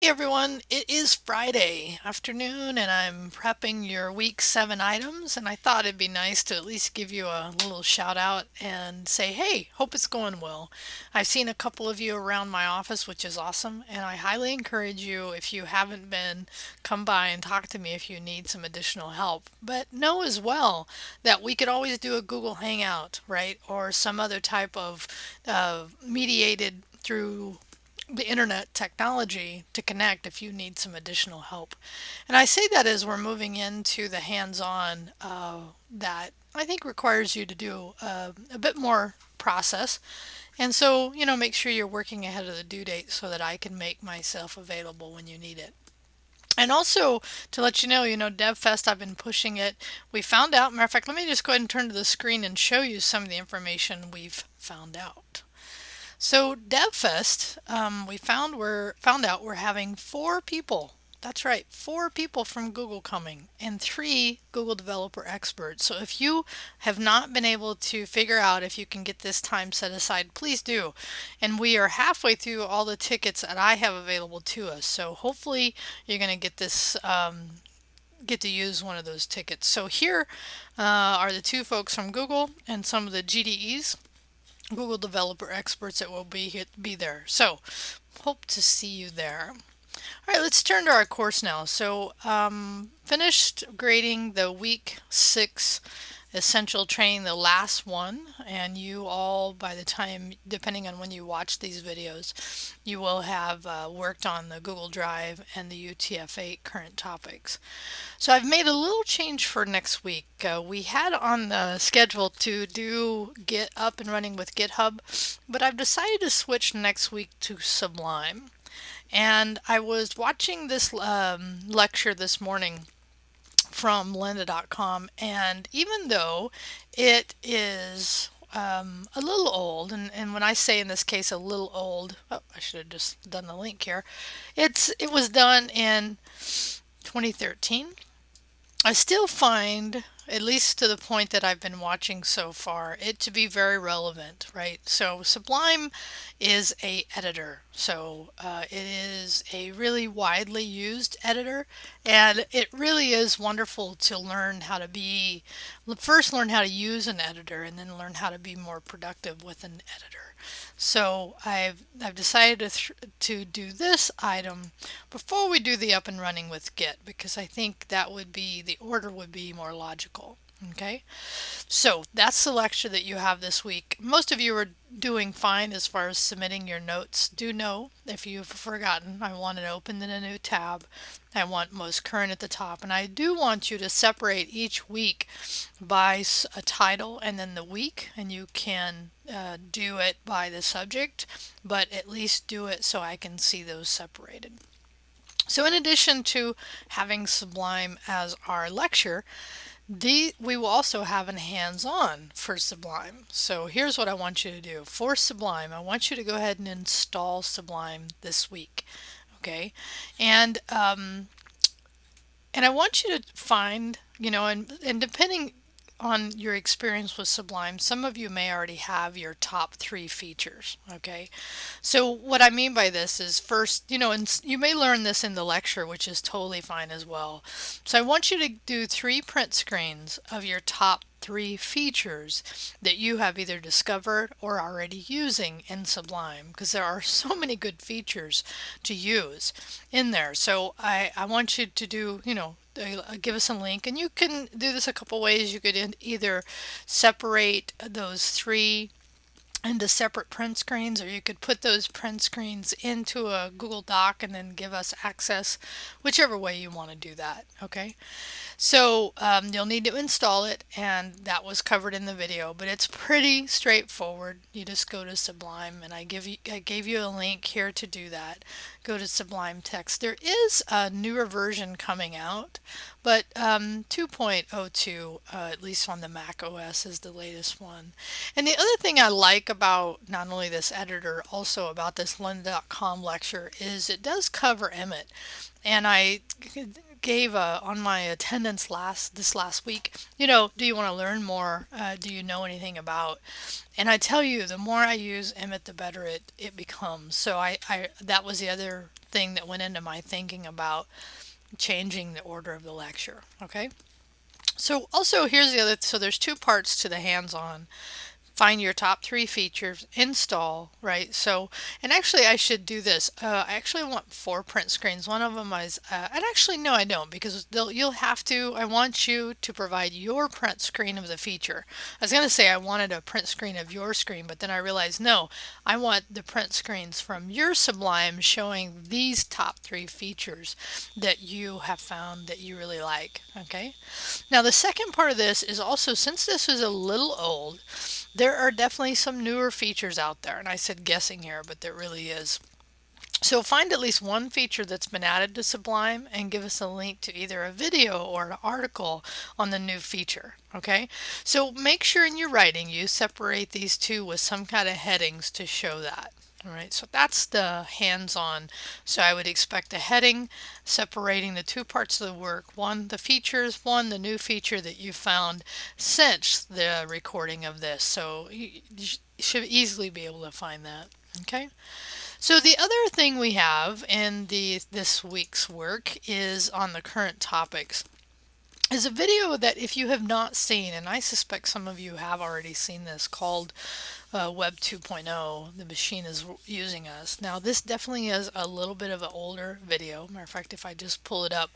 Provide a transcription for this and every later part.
Hey everyone, it is Friday afternoon and I'm prepping your week 7 items and I thought it'd be nice to at least give you a little shout out and say, hey, hope it's going well. I've seen a couple of you around my office, which is awesome, and I highly encourage you, if you haven't been, come by and talk to me if you need some additional help. But know as well that we could always do a Google Hangout, right? Or some other type of mediated through the internet technology to connect if you need some additional help. And I say that as we're moving into the hands-on that I think requires you to do a bit more process. And so, make sure you're working ahead of the due date so that I can make myself available when you need it. And also to let Debfest, I've been pushing it. We found out, matter of fact, let me just go ahead and turn to the screen and show you some of the information we've found out. So Debfest, we found out we're having 4 people. That's right, 4 people from Google coming and 3 Google developer experts. So if you have not been able to figure out if you can get this time set aside, please do. And we are halfway through all the tickets that I have available to us. So hopefully you're going to get this. Get to use one of those tickets. So here are the 2 folks from Google and some of the GDEs, Google developer experts that will be there. So hope to see you there. All right, let's turn to our course now. So finished grading the week 6 essential training, the last one, and you all, by the time, depending on when you watch these videos, you will have worked on the Google Drive and the UTF-8 current topics. So I've made a little change for next week. We had on the schedule to do Get up and running with GitHub, but I've decided to switch next week to Sublime. And I was watching this lecture this morning from lynda.com, and even though it is a little old, and when I say in this case a little old, oh, I should have just done the link here. It was done in 2013. I still find, at least to the point that I've been watching so far, it to be very relevant, right? So Sublime is a editor. So it is a really widely used editor, and it really is wonderful to learn how to be, first learn how to use an editor, and then learn how to be more productive with an editor. So I've decided to do this item before we do the up and running with Git, because I think that would be, the order would be more logical. Okay, so that's the lecture that you have this week. Most of you are doing fine as far as submitting your notes. Do know, if you've forgotten, I want it opened in a new tab. I want most current at the top, and I do want you to separate each week by a title and then the week, and you can do it by the subject, but at least do it so I can see those separated. So in addition to having Sublime as our lecture, we will also have a hands-on for Sublime. So here's what I want you to do. For Sublime, I want you to go ahead and install Sublime this week. Okay, and I want you to find, and depending on your experience with Sublime, some of you may already have your top 3 features. Okay, so what I mean by this is, first, and you may learn this in the lecture, which is totally fine as well. So I want you to do 3 print screens of your top 3 features that you have either discovered or already using in Sublime, because there are so many good features to use in there. So I want you to do, give us a link, and you can do this a couple ways. You could either separate those 3 into separate print screens, or you could put those print screens into a Google Doc and then give us access, whichever way you want to do that. Okay, so you'll need to install it, and that was covered in the video, but it's pretty straightforward. You just go to Sublime, and I gave you a link here to do that. Go to Sublime Text. There is a newer version coming out, but 2.02, at least on the Mac OS, is the latest one. And the other thing I like about not only this editor, also about this lynda.com lecture, is it does cover Emmet. And I gave on my attendance this last week, do you want to learn more? Do you know anything about? And I tell you, the more I use Emmet, the better it becomes. So I that was the other thing that went into my thinking about changing the order of the lecture. Okay. So also here's the other, so there's two parts to the hands-on. Find your top three features, install, right? So, and actually I should do this. I actually want four print screens. One of them is, and actually no, I don't, because you'll have to, I want you to provide your print screen of the feature. I was going to say I wanted a print screen of your screen, but then I realized no, I want the print screens from your Sublime showing these top three features that you have found that you really like, okay? Now the second part of this is also, since this is a little old, there are definitely some newer features out there, and I said guessing here, but there really is. So find at least one feature that's been added to Sublime and give us a link to either a video or an article on the new feature. Okay, so make sure in your writing you separate these two with some kind of headings to show that. All right, so that's the hands-on. So I would expect a heading separating the two parts of the work. One, the features, one, the new feature that you found since the recording of this. So you should easily be able to find that. Okay. So the other thing we have in this week's work is on the current topics. Is a video that if you have not seen, and I suspect some of you have already seen this, called Web 2.0, The Machine is Using Us. Now this definitely is a little bit of an older video. Matter of fact, if I just pull it up,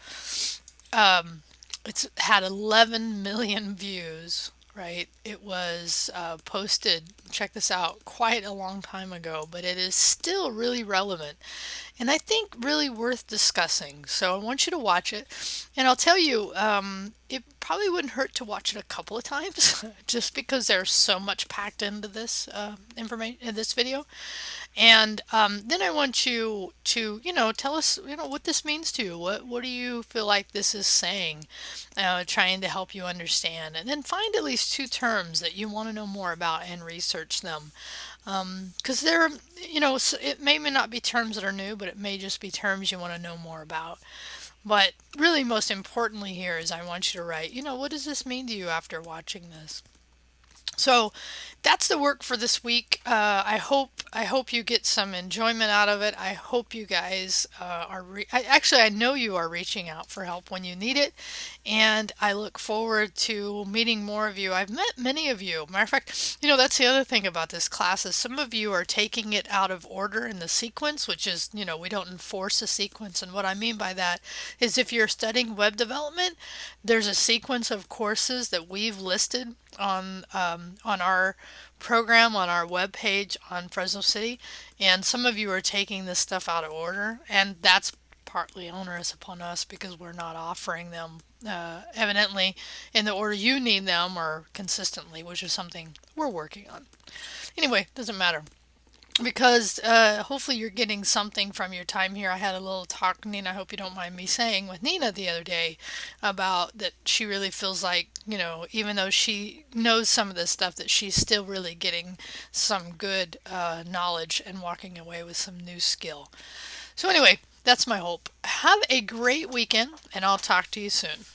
it's had 11 million views, right? It was posted, check this out, quite a long time ago, but it is still really relevant and I think really worth discussing. So I want you to watch it, and I'll tell you, it probably wouldn't hurt to watch it a couple of times, just because there's so much packed into this information in this video. And then I want you to, tell us, what this means to you. What do you feel like this is saying, trying to help you understand. And then find at least two terms that you want to know more about and research them. Because they're, it may not be terms that are new, but it may just be terms you want to know more about. But really, most importantly here is I want you to write, what does this mean to you after watching this? So that's the work for this week. I hope you get some enjoyment out of it. I hope you guys I know you are reaching out for help when you need it, and I look forward to meeting more of you. I've met many of you. Matter of fact, that's the other thing about this class is some of you are taking it out of order in the sequence, which is, we don't enforce a sequence. And what I mean by that is if you're studying web development, there's a sequence of courses that we've listed on our program on our web page on Fresno City, and some of you are taking this stuff out of order, and that's partly onerous upon us because we're not offering them evidently in the order you need them or consistently, which is something we're working on. Anyway, doesn't matter because hopefully you're getting something from your time here. I had a little talk, Nina, I hope you don't mind me saying, with Nina the other day about that she really feels like, even though she knows some of this stuff, that she's still really getting some good knowledge and walking away with some new skill. So anyway, that's my hope. Have a great weekend, and I'll talk to you soon.